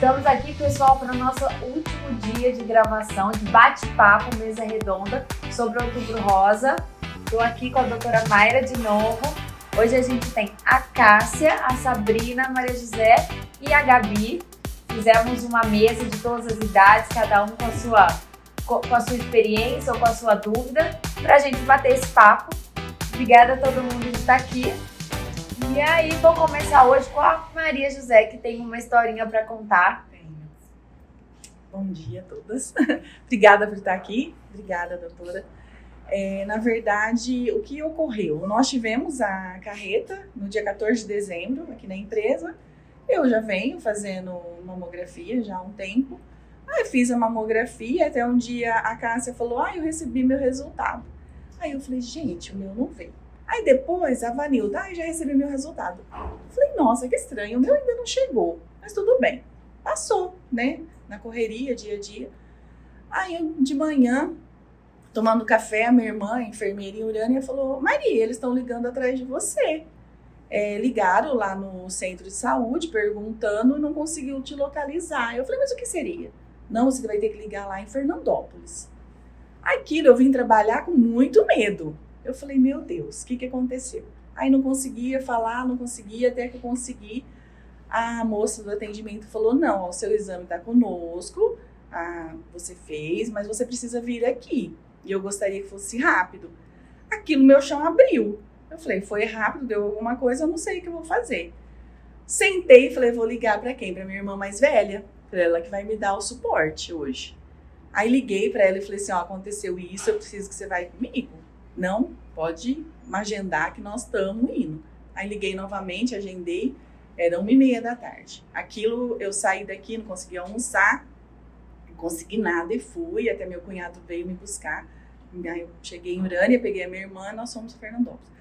Estamos aqui, pessoal, para o nosso último dia de gravação, de bate-papo, mesa redonda, sobre o Outubro Rosa. Estou aqui com a doutora Mayra de novo. Hoje a gente tem a Cássia, a Sabrina, a Maria José e a Gabi. Fizemos uma mesa de todas as idades, cada um com a sua experiência ou com a sua dúvida, para a gente bater esse papo. Obrigada a todo mundo que está aqui. E aí, vou começar hoje com a Maria José, que tem uma historinha para contar. Bom dia a todas. Obrigada por estar aqui. Obrigada, doutora. Na verdade, o que ocorreu? Nós tivemos a carreta no dia 14 de dezembro, aqui na empresa. Eu já venho fazendo mamografia já há um tempo. Aí fiz a mamografia, até um dia a Cássia falou, eu recebi meu resultado. Aí eu falei, gente, o meu não veio. Aí depois a Vanilda, já recebi meu resultado. Falei, nossa, que estranho, o meu ainda não chegou. Mas tudo bem, passou, né? Na correria, dia a dia. Aí eu, de manhã, tomando café, a minha irmã, a enfermeira em Urânia, falou, Maria, eles estão ligando atrás de você. Ligaram lá no centro de saúde, perguntando, e não conseguiu te localizar. Eu falei, mas o que seria? Não, você vai ter que ligar lá em Fernandópolis. Aquilo, eu vim trabalhar com muito medo. Eu falei, meu Deus, o que aconteceu? Aí não conseguia falar, não conseguia, até que eu consegui. A moça do atendimento falou, não, o seu exame está conosco, você fez, mas você precisa vir aqui. E eu gostaria que fosse rápido. Aquilo, meu chão abriu. Eu falei, foi rápido, deu alguma coisa, eu não sei o que eu vou fazer. Sentei e falei, vou ligar para quem? Para minha irmã mais velha, para ela que vai me dar o suporte hoje. Aí liguei para ela e falei assim, aconteceu isso, eu preciso que você vai comigo. Não, pode agendar que nós estamos indo. Aí liguei novamente, agendei, era 1h30 da tarde. Aquilo, eu saí daqui, não consegui almoçar, não consegui nada e fui, até meu cunhado veio me buscar. Aí eu cheguei em Urânia, peguei a minha irmã e nós fomos para Fernandópolis.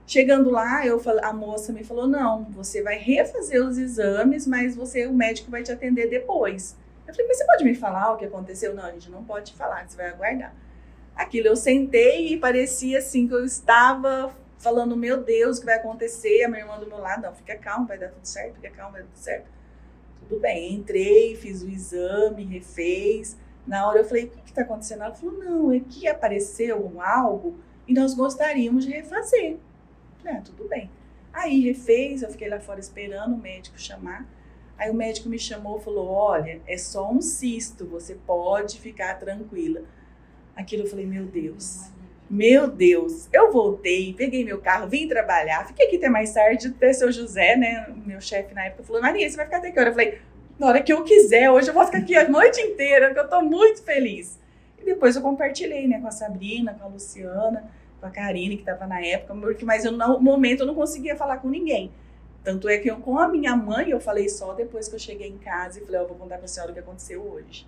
Chegando lá, a moça me falou, não, você vai refazer os exames, mas o médico vai te atender depois. Eu falei, mas você pode me falar o que aconteceu? Não, a gente não pode falar, você vai aguardar. Aquilo, eu sentei e parecia assim que eu estava falando, meu Deus, o que vai acontecer? A minha irmã do meu lado, não, fica calmo, vai dar tudo certo, fica calmo, vai dar tudo certo. Tudo bem, entrei, fiz o exame, refez. Na hora eu falei, o que está acontecendo? Ela falou, não, é que apareceu algo e nós gostaríamos de refazer. Eu falei, tudo bem. Aí refez, eu fiquei lá fora esperando o médico chamar. Aí o médico me chamou e falou, olha, é só um cisto, você pode ficar tranquila. Aquilo eu falei, meu Deus, eu voltei, peguei meu carro, vim trabalhar, fiquei aqui até mais tarde, até seu José, né, meu chefe na época, falou, Maria, você vai ficar até que hora? Eu falei, na hora que eu quiser, hoje eu vou ficar aqui a noite inteira, porque eu tô muito feliz. E depois eu compartilhei, né, com a Sabrina, com a Luciana, com a Karine, que tava na época, mas no momento eu não conseguia falar com ninguém. Tanto é que com a minha mãe, eu falei só depois que eu cheguei em casa e falei, vou contar pra senhora o que aconteceu hoje.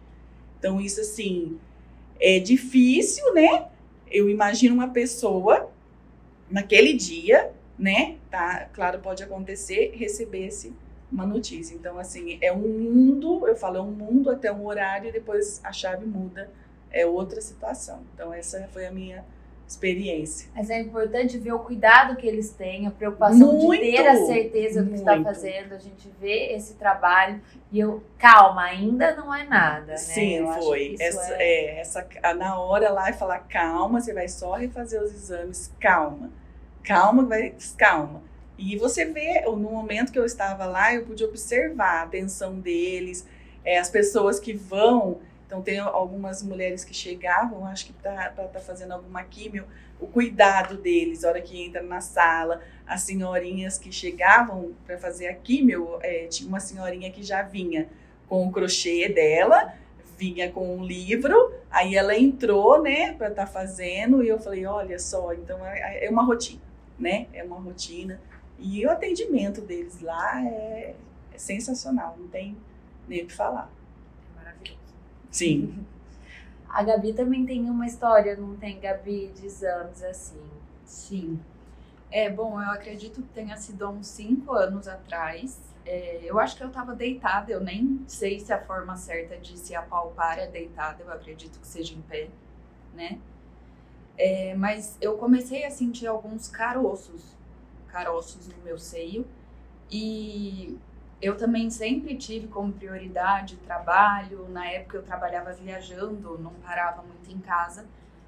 Então isso assim, é difícil, né? Eu imagino uma pessoa, naquele dia, né? Tá, claro, pode acontecer, recebesse uma notícia. Então, assim, é um mundo, eu falo, é um mundo até um horário e depois a chave muda, é outra situação. Então, essa foi a minha experiência. Mas é importante ver o cuidado que eles têm, a preocupação de ter a certeza do que está fazendo, a gente vê esse trabalho e calma, ainda não é nada, né? Sim, foi. Na hora lá, falar calma, você vai só refazer os exames, calma. Calma. E você vê, no momento que eu estava lá, eu pude observar a atenção deles, as pessoas que vão. Então, tem algumas mulheres que chegavam, acho que para tá fazendo alguma químio, o cuidado deles, a hora que entra na sala, as senhorinhas que chegavam para fazer a químio, tinha uma senhorinha que já vinha com o crochê dela, vinha com um livro, aí ela entrou, né, para estar fazendo, e eu falei, olha só, então é uma rotina, né, é uma rotina, e o atendimento deles lá é sensacional, não tem nem o que falar. Sim. A Gabi também tem uma história, não tem, Gabi, de exames assim? Sim. Bom, eu acredito que tenha sido há uns 5 anos atrás. Eu acho que eu estava deitada, eu nem sei se a forma certa de se apalpar é deitada, eu acredito que seja em pé, né? Mas eu comecei a sentir alguns caroços no meu seio. E Eu também sempre tive como prioridade trabalho. Na época eu trabalhava viajando, não parava muito em casa.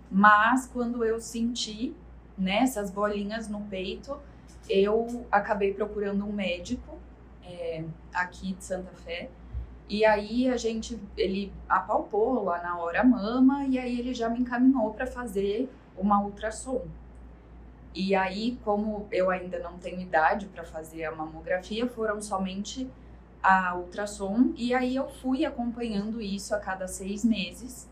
Mas quando eu senti, né, essas bolinhas no peito, eu acabei procurando um médico aqui de Santa Fé. E aí ele apalpou lá na hora a mama e aí ele já me encaminhou para fazer uma ultrassom. E aí, como eu ainda não tenho idade para fazer a mamografia, foram somente a ultrassom. E aí eu fui acompanhando isso a cada 6 meses.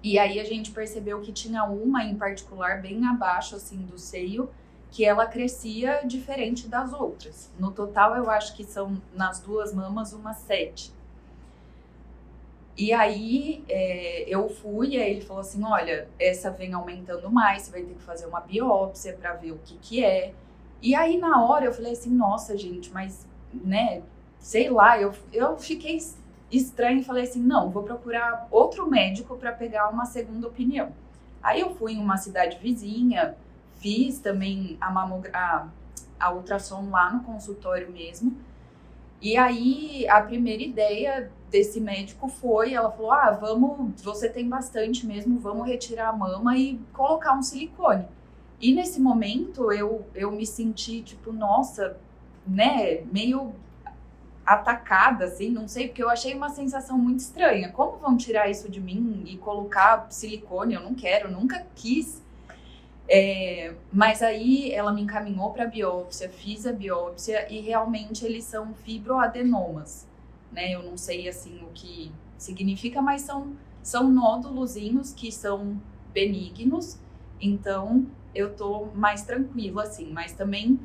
E aí a gente percebeu que tinha uma em particular bem abaixo assim do seio, que ela crescia diferente das outras. No total eu acho que são nas 2 mamas umas 7. E aí eu fui, e aí ele falou assim, olha, essa vem aumentando mais, você vai ter que fazer uma biópsia para ver o que é. E aí na hora eu falei assim, nossa gente, mas, né, sei lá, eu fiquei estranha e falei assim, não, vou procurar outro médico para pegar uma segunda opinião. Aí eu fui em uma cidade vizinha, fiz também a ultrassom lá no consultório mesmo. E aí, a primeira ideia desse médico foi, ela falou, você tem bastante mesmo, vamos retirar a mama e colocar um silicone. E nesse momento, eu me senti, tipo, nossa, né, meio atacada, assim, não sei, porque eu achei uma sensação muito estranha. Como vão tirar isso de mim e colocar silicone? Eu não quero, nunca quis. Mas aí ela me encaminhou para biópsia, fiz a biópsia e realmente eles são fibroadenomas, né? Eu não sei assim o que significa, mas são nódulozinhos que são benignos, então eu tô mais tranquila assim, mas também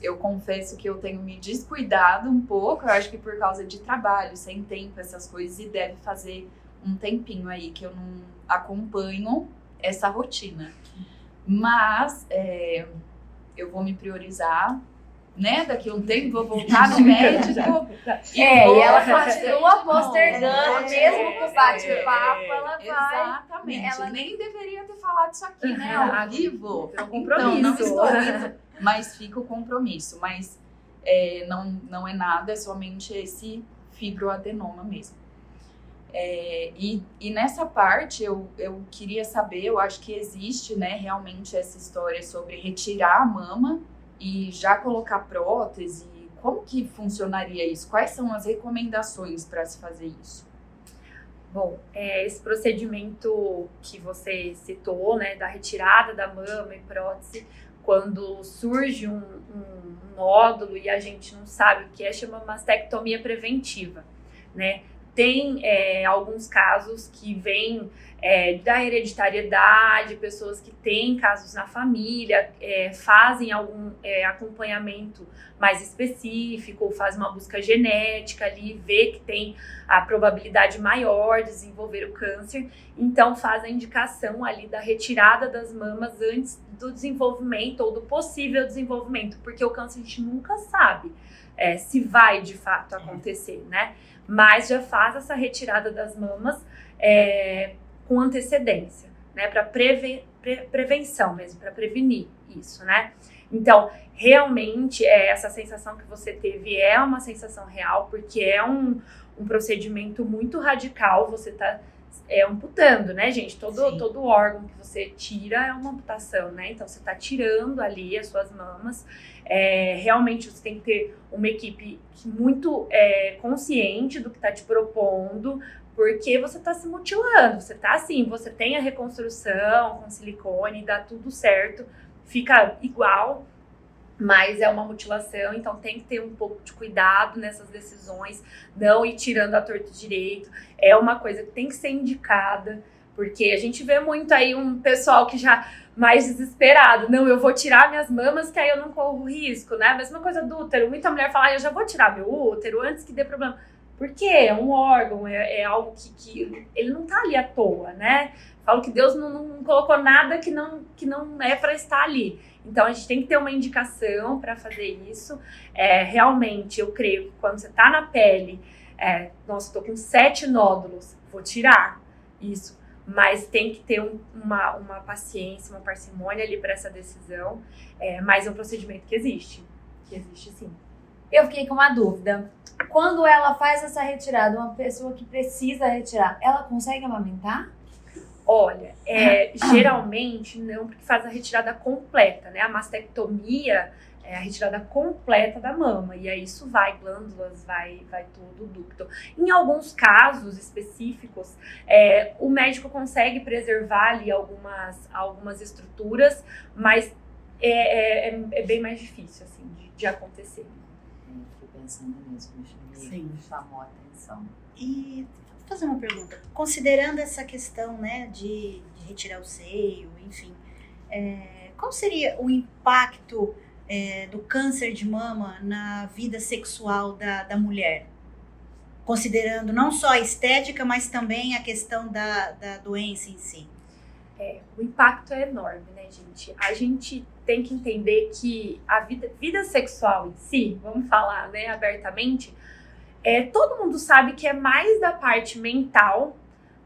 eu confesso que eu tenho me descuidado um pouco, eu acho que por causa de trabalho, sem tempo, essas coisas, e deve fazer um tempinho aí que eu não acompanho essa rotina, mas eu vou me priorizar, né, daqui a um tempo vou voltar no médico e ela continua postergando, mesmo com o bate-papo, ela vai. Exatamente, ela nem deveria ter falado isso aqui, né, ao vivo, é um compromisso. Então, não estou indo, mas fica o compromisso, mas não é nada, é somente esse fibroadenoma mesmo. E nessa parte eu queria saber, eu acho que existe, né, realmente essa história sobre retirar a mama e já colocar prótese. Como que funcionaria isso? Quais são as recomendações para se fazer isso? Bom, esse procedimento que você citou, né, da retirada da mama e prótese, quando surge um nódulo e a gente não sabe o que é, chama mastectomia preventiva, né? Tem alguns casos que vêm da hereditariedade, pessoas que têm casos na família, fazem algum acompanhamento mais específico, fazem uma busca genética ali, vê que tem a probabilidade maior de desenvolver o câncer, então faz a indicação ali da retirada das mamas antes do desenvolvimento ou do possível desenvolvimento, porque o câncer a gente nunca sabe se vai de fato acontecer, né? Mas já faz essa retirada das mamas com antecedência, né? Para prevenção mesmo, para prevenir isso, né? Então, realmente, essa sensação que você teve é uma sensação real, porque é um procedimento muito radical, você está amputando, né, gente? Todo órgão que você tira é uma amputação, né? Então, você está tirando ali as suas mamas. Realmente, você tem que ter uma equipe muito consciente do que está te propondo, porque você está se mutilando. Você está assim, você tem a reconstrução com silicone, dá tudo certo, fica igual, mas é uma mutilação, então tem que ter um pouco de cuidado nessas decisões, não ir tirando a torto direito. É uma coisa que tem que ser indicada, porque a gente vê muito aí um pessoal que já mais desesperado, não, eu vou tirar minhas mamas que aí eu não corro risco, né? A mesma coisa do útero, muita mulher fala, eu já vou tirar meu útero antes que dê problema. Porque é um órgão, é algo que ele não tá ali à toa, né? Falo que Deus não colocou nada que não é para estar ali. Então, a gente tem que ter uma indicação para fazer isso. Realmente, eu creio que quando você tá na pele, nossa, tô com 7 nódulos, vou tirar isso. Mas tem que ter uma paciência, uma parcimônia ali para essa decisão. Mas é um procedimento que existe sim. Eu fiquei com uma dúvida. Quando ela faz essa retirada, uma pessoa que precisa retirar, ela consegue amamentar? Olha, geralmente não, porque faz a retirada completa, né? A mastectomia é a retirada completa da mama. E aí isso vai glândulas, vai tudo o ducto. Em alguns casos específicos, o médico consegue preservar ali algumas estruturas, mas é bem mais difícil, assim, de acontecer. Fiquei pensando nisso, me chamou a atenção. E vou fazer uma pergunta. Considerando essa questão, né, de retirar o seio, enfim, qual seria o impacto do câncer de mama na vida sexual da mulher? Considerando não só a estética, mas também a questão da doença em si. O impacto é enorme, né, gente? A gente tem que entender que a vida sexual em si, vamos falar, né, abertamente, todo mundo sabe que é mais da parte mental,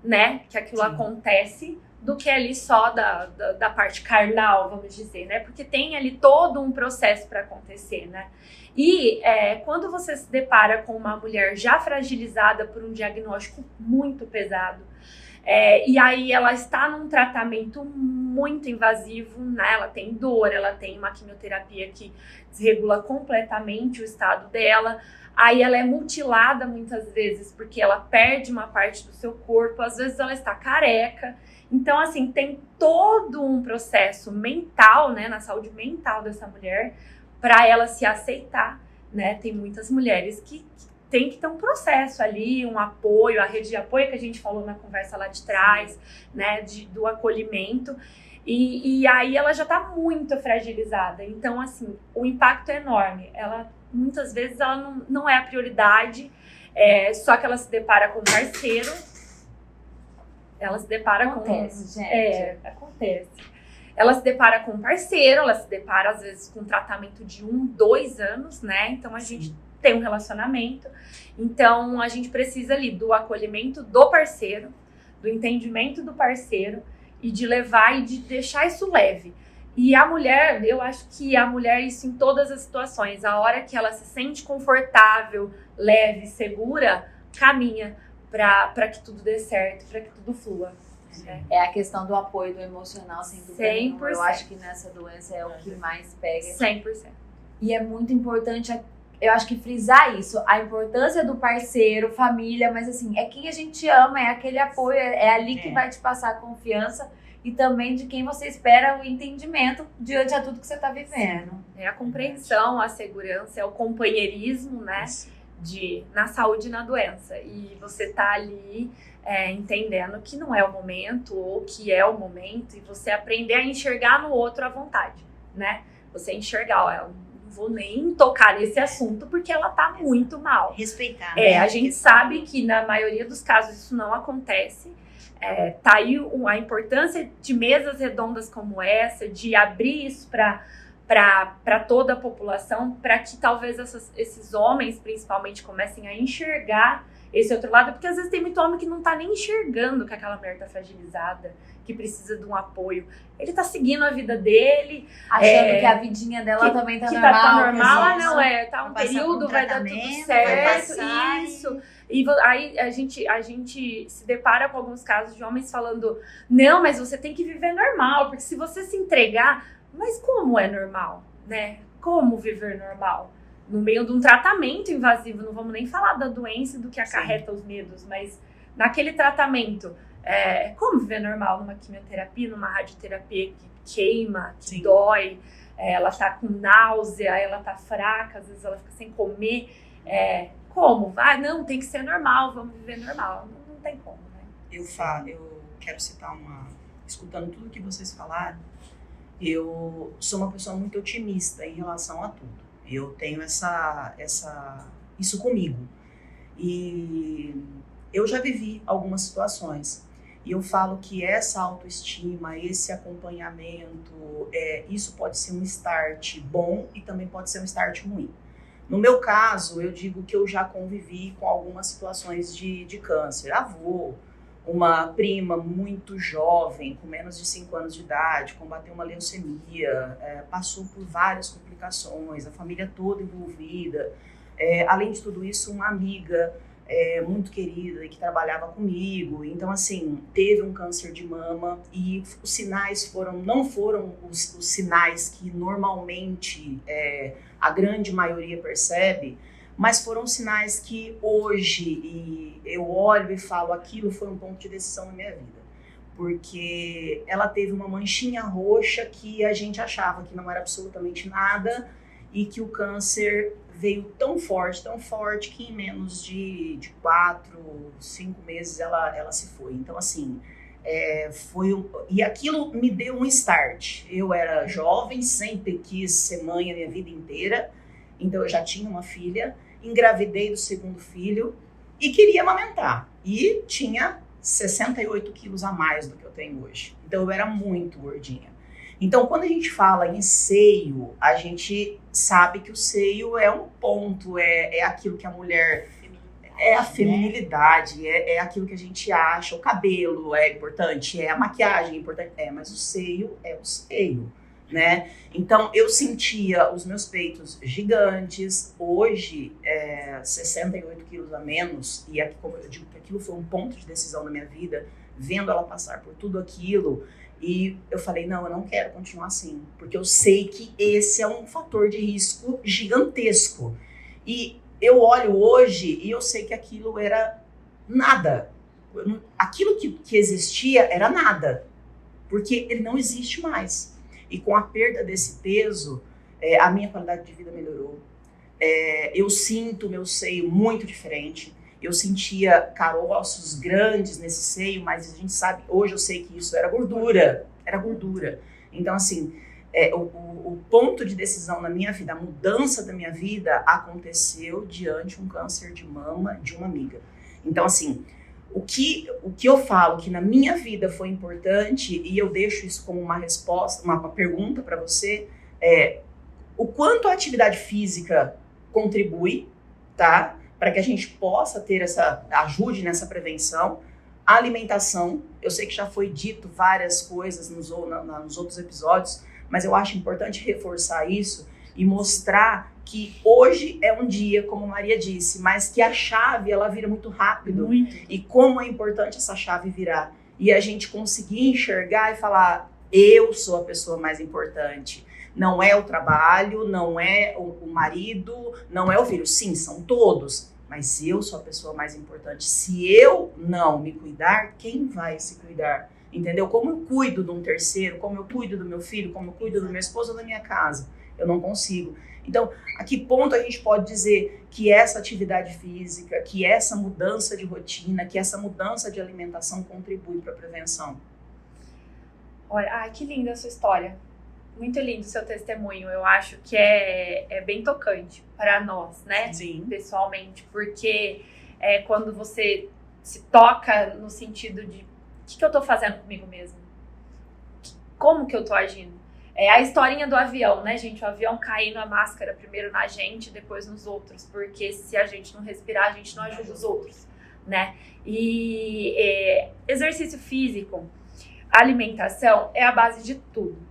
né, que aquilo acontece, do que ali só da parte carnal, vamos dizer, né? Porque tem ali todo um processo para acontecer, né? E quando você se depara com uma mulher já fragilizada por um diagnóstico muito pesado, e aí ela está num tratamento muito invasivo, né? Ela tem dor, ela tem uma quimioterapia que desregula completamente o estado dela. Aí ela é mutilada muitas vezes porque ela perde uma parte do seu corpo, às vezes ela está careca. Então, assim, tem todo um processo mental, né, na saúde mental dessa mulher, para ela se aceitar, né? Tem muitas mulheres que tem que ter um processo ali, um apoio, a rede de apoio que a gente falou na conversa lá de trás, né, do acolhimento. E aí ela já está muito fragilizada. Então, assim, o impacto é enorme. Muitas vezes ela não é a prioridade, só que ela se depara com um parceiro. Ela se depara Acontece, com... gente. Acontece. Ela se depara com um parceiro, ela se depara, às vezes, com um tratamento de 1, 2 anos, né? Então, a gente tem um relacionamento. Então, a gente precisa ali do acolhimento do parceiro, do entendimento do parceiro e de levar e de deixar isso leve. E a mulher, eu acho que a mulher, isso em todas as situações, a hora que ela se sente confortável, leve, segura, caminha para que tudo dê certo, para que tudo flua. É a questão do apoio do emocional, sem dúvida nenhuma. 100%. Eu acho que nessa doença é o que mais pega. 100%. E é muito importante, eu acho que frisar isso, a importância do parceiro, família, mas assim, é quem a gente ama, é aquele apoio, é ali que vai te passar a confiança e também de quem você espera o entendimento diante a tudo que você está vivendo. É a compreensão, a segurança, é o companheirismo, né? Na saúde e na doença. E você tá ali entendendo que não é o momento ou que é o momento e você aprender a enxergar no outro à vontade, né? Você enxergar, eu não vou nem tocar nesse assunto porque ela tá muito mal. Respeitar, né? A gente sabe que na maioria dos casos isso não acontece. Tá aí a importância de mesas redondas como essa, de abrir isso para toda a população, para que talvez esses homens, principalmente, comecem a enxergar esse outro lado, porque às vezes tem muito homem que não tá nem enxergando que aquela mulher tá fragilizada, que precisa de um apoio. Ele tá seguindo a vida dele, achando que a vidinha dela também tá normal. Tá normal, não tá um período, vai dar tudo certo, isso. E aí a gente se depara com alguns casos de homens falando, não, mas você tem que viver normal, porque se você se entregar, mas como é normal, né? Como viver normal? No meio de um tratamento invasivo, não vamos nem falar da doença e do que acarreta os medos, mas naquele tratamento, como viver normal numa quimioterapia, numa radioterapia que queima, que dói, ela tá com náusea, ela tá fraca, às vezes ela fica sem comer, como? Não, tem que ser normal, vamos viver normal, não tem como, né? Eu quero citar escutando tudo que vocês falaram, eu sou uma pessoa muito otimista em relação a tudo. Eu tenho isso comigo. E eu já vivi algumas situações. E eu falo que essa autoestima, esse acompanhamento, isso pode ser um start bom e também pode ser um start ruim. No meu caso, eu digo que eu já convivi com algumas situações de câncer. Avô, uma prima muito jovem, com menos de 5 anos de idade, combateu uma leucemia, passou por várias complicações, a família toda envolvida. Além de tudo isso, uma amiga muito querida e que trabalhava comigo. Então, assim, teve um câncer de mama e os sinais não foram os sinais que normalmente a grande maioria percebe, mas foram sinais que hoje eu olho e falo, aquilo foi um ponto de decisão na minha vida. Porque ela teve uma manchinha roxa que a gente achava que não era absolutamente nada e que o câncer veio tão forte, que em menos de 4, 5 meses ela se foi. Então, assim, e aquilo me deu um start. Eu era jovem, sempre quis ser mãe a minha vida inteira, então eu já tinha uma filha, engravidei do segundo filho e queria amamentar. E tinha 68 quilos a mais do que eu tenho hoje. Então eu era muito gordinha. Então, quando a gente fala em seio, a gente sabe que o seio é um ponto, é aquilo que a mulher... É a feminilidade, é aquilo que a gente acha. O cabelo é importante, a maquiagem é importante. Mas o seio é o seio, né? Então, eu sentia os meus peitos gigantes. Hoje, 68 quilos a menos. E aqui, como eu digo, que aquilo foi um ponto de decisão na minha vida, vendo ela passar por tudo aquilo... E eu falei, não, eu não quero continuar assim, porque eu sei que esse é um fator de risco gigantesco. E eu olho hoje e eu sei que aquilo era nada. Aquilo que existia era nada, porque ele não existe mais. E com a perda desse peso, a minha qualidade de vida melhorou. Eu sinto meu seio muito diferente. Eu sentia caroços grandes nesse seio, mas a gente sabe, hoje eu sei que isso era gordura. Então, assim, o ponto de decisão na minha vida, a mudança da minha vida aconteceu diante de um câncer de mama de uma amiga. Então, assim, o que eu falo que na minha vida foi importante, e eu deixo isso como uma resposta, uma pergunta para você, o quanto a atividade física contribui, tá? Para que a gente possa ter ajude nessa prevenção. A alimentação, eu sei que já foi dito várias coisas nos outros episódios, mas eu acho importante reforçar isso e mostrar que hoje é um dia, como a Maria disse, mas que a chave, ela vira muito rápido. Muito. E como é importante essa chave virar. E a gente conseguir enxergar e falar, eu sou a pessoa mais importante. Não é o trabalho, não é o marido, não é o filho. Sim, são todos. Mas eu sou a pessoa mais importante. Se eu não me cuidar, quem vai se cuidar? Entendeu? Como eu cuido de um terceiro, como eu cuido do meu filho, como eu cuido do meu esposo ou da minha casa? Eu não consigo. Então, a que ponto a gente pode dizer que essa atividade física, que essa mudança de rotina, que essa mudança de alimentação contribui para a prevenção? Olha, que linda a sua história. Muito lindo o seu testemunho. Eu acho que é bem tocante para nós, né? Sim. Pessoalmente, porque quando você se toca no sentido de o que eu tô fazendo comigo mesmo? Como que eu tô agindo? A historinha do avião, né, gente? O avião caindo a máscara primeiro na gente, depois nos outros, porque se a gente não respirar, a gente não ajuda os outros, né? E exercício físico, alimentação é a base de tudo.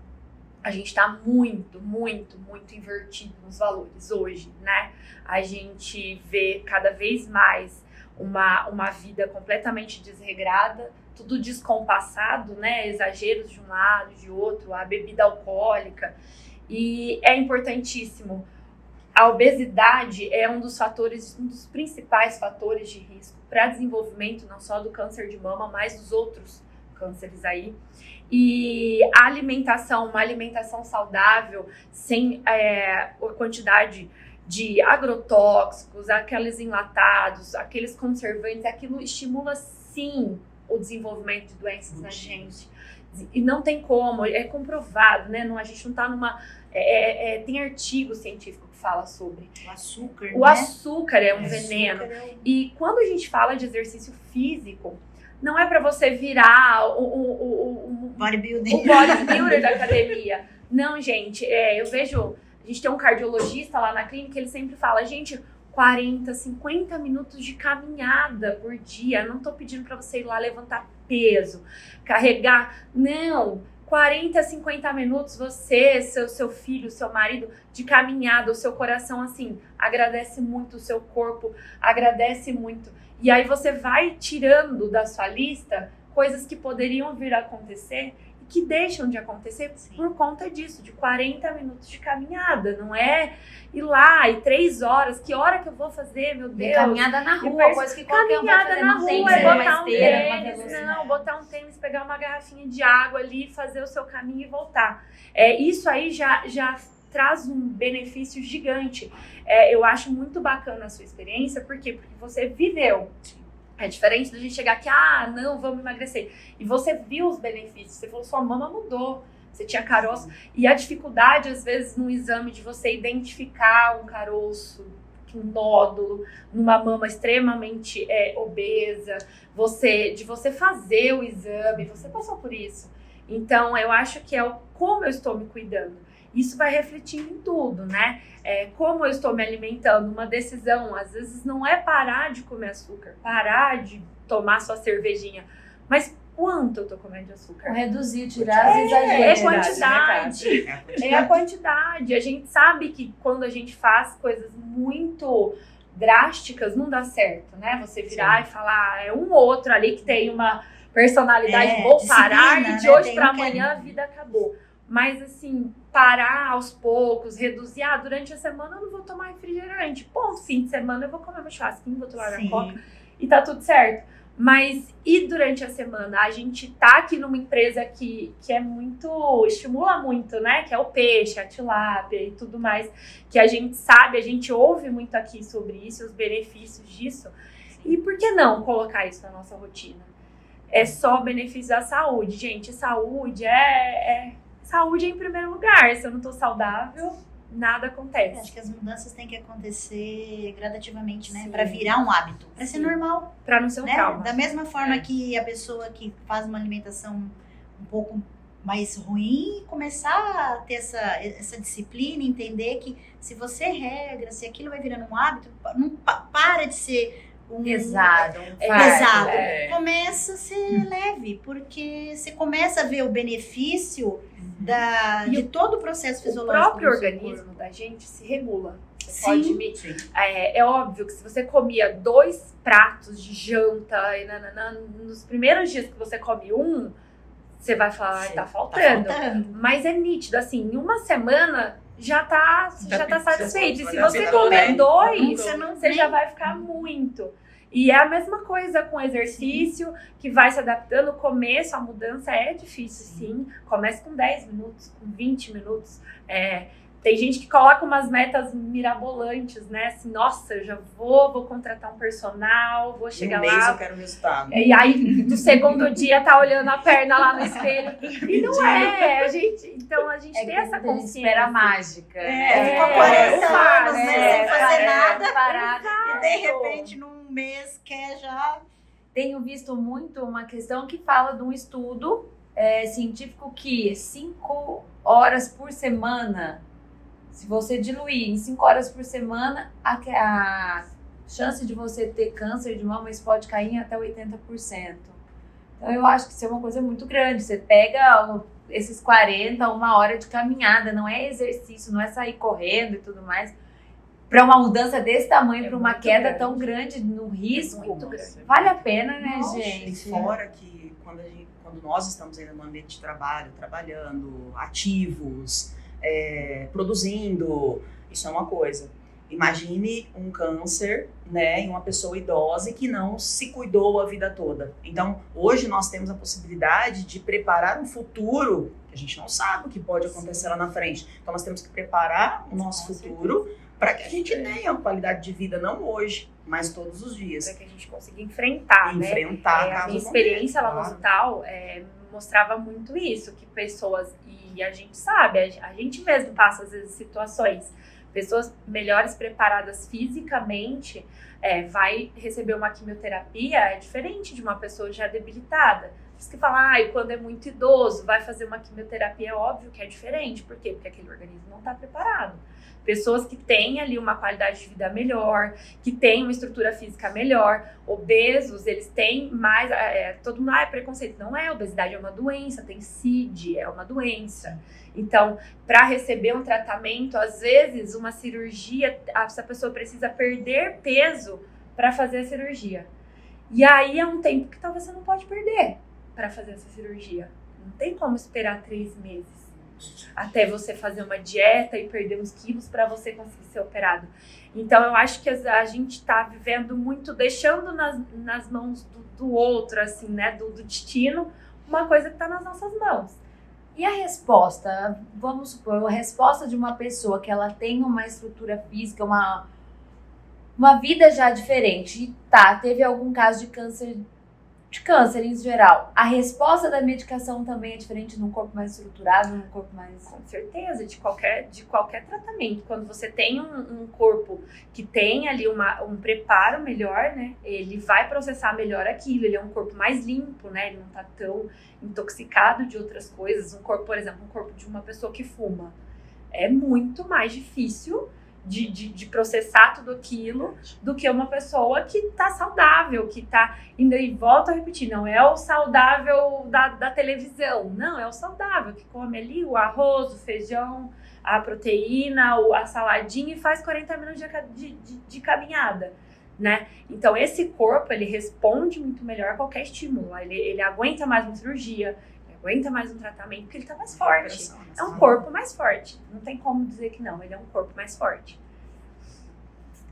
A gente tá muito, muito, muito invertido nos valores hoje, né? A gente vê cada vez mais uma vida completamente desregrada, tudo descompassado, né? Exageros de um lado, de outro, a bebida alcoólica. E é importantíssimo. A obesidade é um dos principais fatores de risco para desenvolvimento, não só do câncer de mama, mas dos outros cânceres aí. E a alimentação, uma alimentação saudável, sem a quantidade de agrotóxicos, aqueles enlatados, aqueles conservantes, aquilo estimula sim o desenvolvimento de doenças na gente. E não tem como, é comprovado, né? A gente não tá numa... tem artigo científico que fala sobre. O açúcar, O açúcar é um veneno. E quando a gente fala de exercício físico, não é para você virar o bodybuilder da academia. Não, gente, eu vejo... A gente tem um cardiologista lá na clínica, ele sempre fala, gente, 40, 50 minutos de caminhada por dia. Não tô pedindo para você ir lá levantar peso, carregar. Não, 40, 50 minutos você, seu filho, seu marido, de caminhada, o seu coração assim, agradece muito, o seu corpo agradece muito. E aí você vai tirando da sua lista coisas que poderiam vir a acontecer e que deixam de acontecer por conta disso, de 40 minutos de caminhada. Não é ir lá e 3 horas, que hora que eu vou fazer, meu Deus? E caminhada na rua, coisa que qualquer um vai fazer, não tem que ser uma esteira, uma velocidade. Não, botar um tênis, pegar uma garrafinha de água ali, fazer o seu caminho e voltar. Isso aí já traz um benefício gigante. Eu acho muito bacana a sua experiência, por quê? Porque você viveu. É diferente da gente chegar aqui, não, vamos emagrecer. E você viu os benefícios, você falou, sua mama mudou, você tinha caroço. E a dificuldade, às vezes, no exame de você identificar um caroço, um nódulo, numa mama extremamente obesa, de você fazer o exame, você passou por isso. Então, eu acho que como eu estou me cuidando. Isso vai refletindo em tudo, né? Como eu estou me alimentando, uma decisão, às vezes não é parar de comer açúcar, parar de tomar sua cervejinha, mas quanto eu tô comendo de açúcar? Reduzir, tirar os exageros. Quantidade. É a quantidade. A gente sabe que quando a gente faz coisas muito drásticas, não dá certo, né? Você virar e falar, é um outro ali que tem uma personalidade, vou parar e de hoje para amanhã a vida acabou. Mas assim, parar aos poucos, reduzir, durante a semana eu não vou tomar refrigerante. Ponto, fim de semana eu vou comer meu churrasquinho, vou tomar minha coca e tá tudo certo. Mas e durante a semana? A gente tá aqui numa empresa que é muito, estimula muito, né? Que é o peixe, a tilápia e tudo mais. Que a gente sabe, a gente ouve muito aqui sobre isso, os benefícios disso. E por que não colocar isso na nossa rotina? É só benefício da saúde, gente. Saúde saúde em primeiro lugar. Se eu não tô saudável, nada acontece. Acho que as mudanças têm que acontecer gradativamente, né? Para virar um hábito. Para ser normal. Para não ser um trauma. Da mesma forma que a pessoa que faz uma alimentação um pouco mais ruim, começar a ter essa disciplina, entender que se você regra, se aquilo vai virando um hábito, não para de ser pesado. Começa a ser leve, porque você começa a ver o benefício de todo o processo fisiológico. O próprio organismo da gente se regula. Você pode é óbvio que se você comia 2 pratos de janta nos primeiros dias que você come você vai falar, tá faltando. Mas é nítido, assim, em uma semana já tá satisfeito. E se você comer 2, você já vai ficar muito. E é a mesma coisa com exercício, que vai se adaptando. O começo, a mudança é difícil, sim. Começa com 10 minutos, com 20 minutos. Tem gente que coloca umas metas mirabolantes, né? Assim, nossa, eu já vou contratar um personal, vou chegar lá. Em um mês eu quero resultado. E aí, do segundo dia, tá olhando a perna lá no espelho. E não é, então a gente tem essa consciência. Espera mágica. Ficou 40 anos, sem fazer nada. Parado. E de repente, num mês, quer já... Tenho visto muito uma questão que fala de um estudo científico que 5 horas por semana... Se você diluir em 5 horas por semana, a chance de você ter câncer de mama pode cair em até 80%. Então, eu acho que isso é uma coisa muito grande. Você pega esses 40, 1 hora de caminhada, não é exercício, não é sair correndo e tudo mais. Para uma mudança desse tamanho, para uma queda tão grande no risco, vale a pena, né, gente? E fora que quando nós estamos ainda no ambiente de trabalho, trabalhando, ativos... produzindo, isso é uma coisa. Imagine um câncer, né, em uma pessoa idosa que não se cuidou a vida toda. Então, hoje nós temos a possibilidade de preparar um futuro que a gente não sabe o que pode acontecer lá na frente. Então, nós temos que preparar o nosso futuro para que a gente tenha uma qualidade de vida, não hoje, mas todos os dias. Para que a gente consiga enfrentar, né? A minha experiência lá no hospital mostrava muito isso, que pessoas, e a gente sabe, a gente mesmo passa às vezes situações, pessoas melhores preparadas fisicamente, vai receber uma quimioterapia, é diferente de uma pessoa já debilitada. que falam, e quando é muito idoso, vai fazer uma quimioterapia, é óbvio que é diferente. Por quê? Porque aquele organismo não está preparado. Pessoas que têm ali uma qualidade de vida melhor, que têm uma estrutura física melhor, obesos, eles têm mais... todo mundo, é preconceito. Não é, obesidade é uma doença, tem CID, é uma doença. Então, para receber um tratamento, às vezes, uma cirurgia, essa pessoa precisa perder peso para fazer a cirurgia. E aí é um tempo que talvez você não pode perder para fazer essa cirurgia. Não tem como esperar 3 meses até você fazer uma dieta e perder uns quilos para você conseguir ser operado. Então, eu acho que a gente está vivendo muito, deixando nas mãos do outro, assim, né, do destino, uma coisa que está nas nossas mãos. E a resposta, vamos supor, a resposta de uma pessoa que ela tem uma estrutura física, uma vida já diferente, e teve algum caso de câncer em geral, a resposta da medicação também é diferente num corpo mais estruturado, num corpo mais... Com certeza, de qualquer tratamento. Quando você tem um corpo que tem ali um preparo melhor, né, ele vai processar melhor aquilo, ele é um corpo mais limpo, né, ele não tá tão intoxicado de outras coisas. Um corpo, por exemplo, um corpo de uma pessoa que fuma, é muito mais difícil de processar tudo aquilo do que uma pessoa que tá saudável, que tá indo, e volto a repetir, não é o saudável da televisão, não, é o saudável que come ali o arroz, o feijão, a proteína, a saladinha e faz 40 minutos de caminhada, né? Então esse corpo, ele responde muito melhor a qualquer estímulo, ele aguenta mais uma cirurgia, aguenta mais um tratamento, porque ele tá mais forte. É um corpo mais forte. Não tem como dizer que não, ele é um corpo mais forte.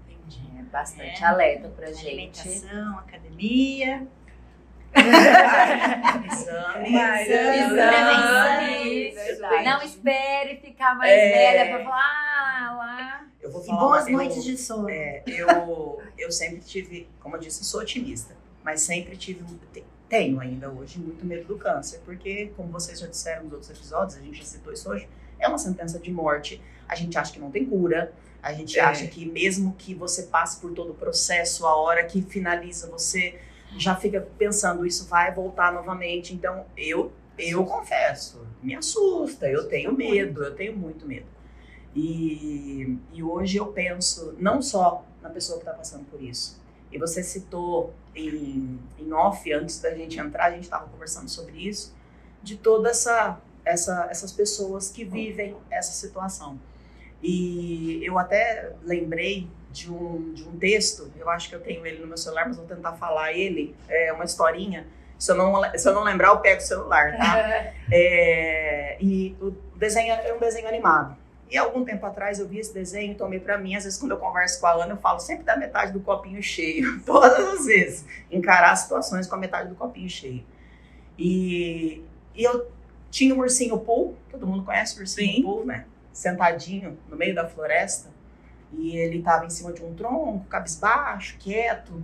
Entendi. É bastante alerta pra gente. Alimentação, academia. Exame. Não espere ficar mais velha pra falar, lá. Eu vou E falar boas noites de sono. Eu sempre tive, como eu disse, sou otimista, mas sempre tenho ainda hoje muito medo do câncer, porque, como vocês já disseram nos outros episódios, a gente já citou isso hoje, é uma sentença de morte, a gente acha que não tem cura, a gente acha que mesmo que você passe por todo o processo, a hora que finaliza, você já fica pensando, isso vai voltar novamente. Então, eu confesso, me assusta, eu tenho medo, eu tenho muito medo. E hoje eu penso não só na pessoa que está passando por isso. E você citou em off, antes da gente entrar, a gente estava conversando sobre isso, de todas essas pessoas que vivem essa situação. E eu até lembrei de um texto, eu acho que eu tenho ele no meu celular, mas vou tentar falar ele, é uma historinha. Se eu não lembrar, eu pego o celular, tá? E o desenho é um desenho animado. E algum tempo atrás eu vi esse desenho e tomei pra mim. Às vezes quando eu converso com a Ana, eu falo sempre da metade do copinho cheio. Todas as vezes. Encarar as situações com a metade do copinho cheio. E eu tinha um ursinho Pooh, todo mundo conhece o ursinho Pooh, né? Sentadinho no meio da floresta. E ele tava em cima de um tronco, cabisbaixo, quieto.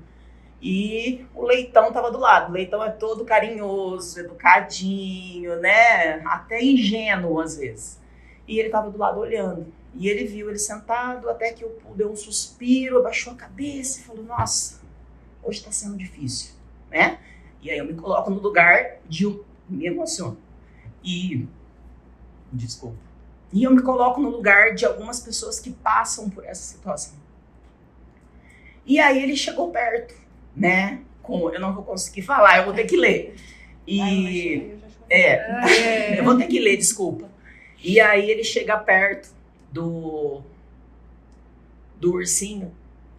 E o Leitão tava do lado. O Leitão é todo carinhoso, educadinho, né? Até ingênuo às vezes. E ele estava do lado olhando. E ele viu ele sentado, até que o Pooh deu um suspiro, abaixou a cabeça e falou, nossa, hoje está sendo difícil, né? E aí eu me coloco no lugar me emociono. Desculpa. E eu me coloco no lugar de algumas pessoas que passam por essa situação. E aí ele chegou perto, né? Eu não vou conseguir falar, eu vou ter que ler. Eu vou ter que ler, desculpa. E aí ele chega perto do ursinho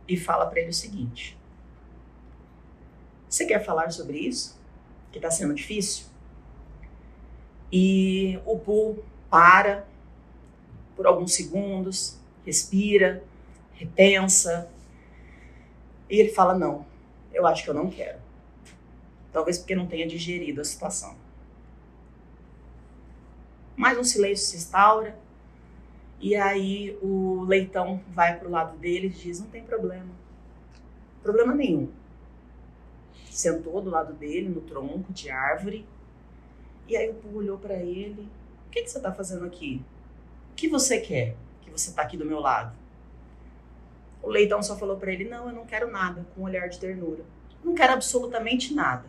e fala para ele o seguinte: você quer falar sobre isso? Que tá sendo difícil? E o Pooh para por alguns segundos, respira, repensa, e ele fala, não, eu acho que eu não quero. Talvez porque não tenha digerido a situação. Mais um silêncio se instaura, e aí o Leitão vai pro lado dele e diz, não tem problema nenhum. Sentou do lado dele, no tronco de árvore, e aí o Pooh olhou para ele, o que você tá fazendo aqui? O que você quer que você tá aqui do meu lado? O Leitão só falou para ele, não, eu não quero nada, com um olhar de ternura. Não quero absolutamente nada.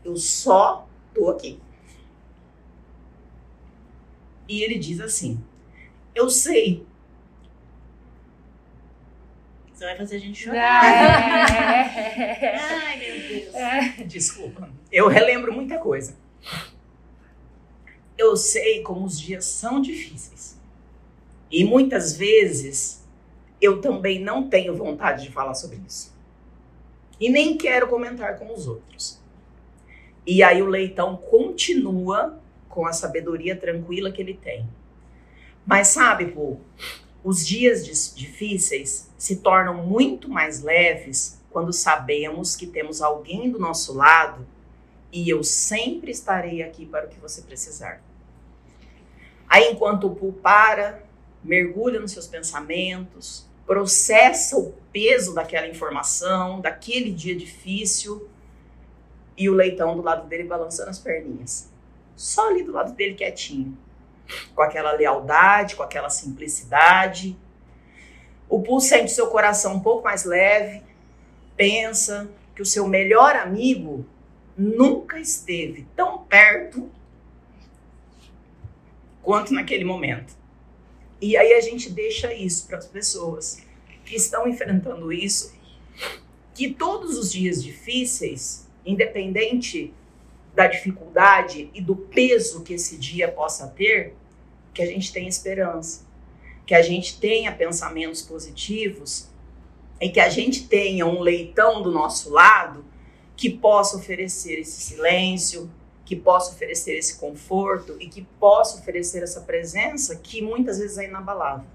Eu só tô aqui. E ele diz assim, eu sei. Você vai fazer a gente chorar. Ai, meu Deus. Desculpa, eu relembro muita coisa. Eu sei como os dias são difíceis. E muitas vezes eu também não tenho vontade de falar sobre isso. E nem quero comentar com os outros. E aí o Leitão continua com a sabedoria tranquila que ele tem. Mas sabe, pô, os dias difíceis se tornam muito mais leves quando sabemos que temos alguém do nosso lado e eu sempre estarei aqui para o que você precisar. Aí enquanto o Poo para, mergulha nos seus pensamentos, processa o peso daquela informação, daquele dia difícil, e o Leitão do lado dele balançando as perninhas. Só ali do lado dele quietinho, com aquela lealdade, com aquela simplicidade. O Poo sente seu coração um pouco mais leve, pensa que o seu melhor amigo nunca esteve tão perto quanto naquele momento. E aí a gente deixa isso para as pessoas que estão enfrentando isso, que todos os dias difíceis, independente da dificuldade e do peso que esse dia possa ter, que a gente tenha esperança, que a gente tenha pensamentos positivos e que a gente tenha um Leitão do nosso lado que possa oferecer esse silêncio, que possa oferecer esse conforto e que possa oferecer essa presença que muitas vezes é inabalável.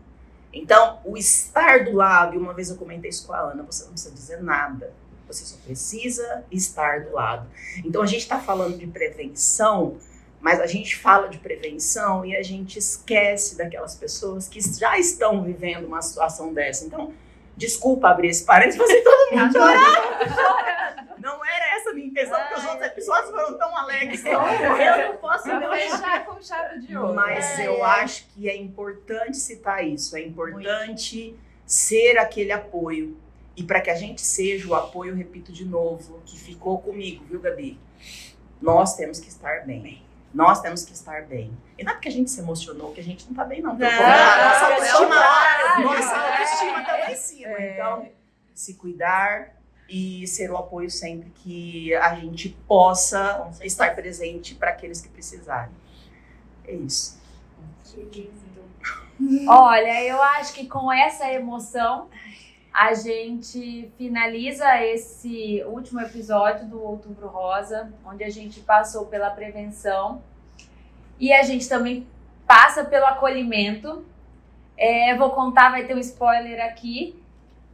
Então, o estar do lado, e uma vez eu comentei isso com a Ana, você não precisa dizer nada, você só precisa estar do lado. Então, a gente está falando de prevenção, mas a gente fala de prevenção e a gente esquece daquelas pessoas que já estão vivendo uma situação dessa. Então, desculpa abrir esse parênteses, fazer todo mundo chorar. Não era essa a minha intenção, porque os outros episódios foram tão alegres. Então, eu não posso fechar com chave de ouro. Mas eu acho que é importante citar isso. É importante ser aquele apoio. E para que a gente seja o apoio, repito de novo, que ficou comigo, viu, Gabi? Nós temos que estar bem. Nós temos que estar bem. E não é porque a gente se emocionou que a gente não tá bem, não. Nossa autoestima tá lá em cima. Então, se cuidar e ser o apoio sempre que a gente possa estar presente para aqueles que precisarem. É isso. Que lindo. Olha, eu acho que com essa emoção a gente finaliza esse último episódio do Outubro Rosa, onde a gente passou pela prevenção e a gente também passa pelo acolhimento. Vou contar, vai ter um spoiler aqui,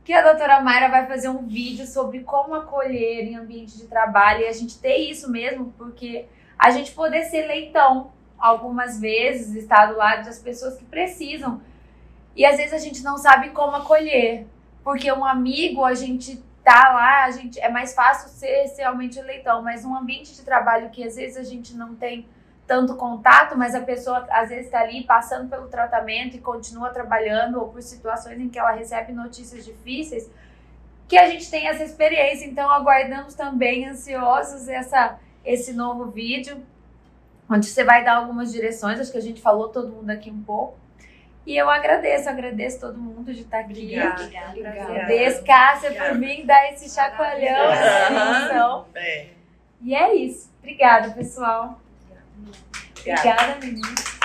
que a doutora Mayra vai fazer um vídeo sobre como acolher em ambiente de trabalho e a gente ter isso mesmo, porque a gente poder ser leitão algumas vezes, estar do lado das pessoas que precisam. E às vezes a gente não sabe como acolher, porque um amigo, a gente tá lá, é mais fácil ser realmente leitão, mas um ambiente de trabalho que às vezes a gente não tem tanto contato, mas a pessoa às vezes está ali passando pelo tratamento e continua trabalhando, ou por situações em que ela recebe notícias difíceis, que a gente tem essa experiência. Então aguardamos também ansiosos esse novo vídeo, onde você vai dar algumas direções, acho que a gente falou todo mundo aqui um pouco. E eu agradeço todo mundo de estar aqui. Obrigada. Agradeço, Cássia, por mim dar esse chacoalhão, essa emoção. E é isso. Obrigada, pessoal. Obrigada, meninas.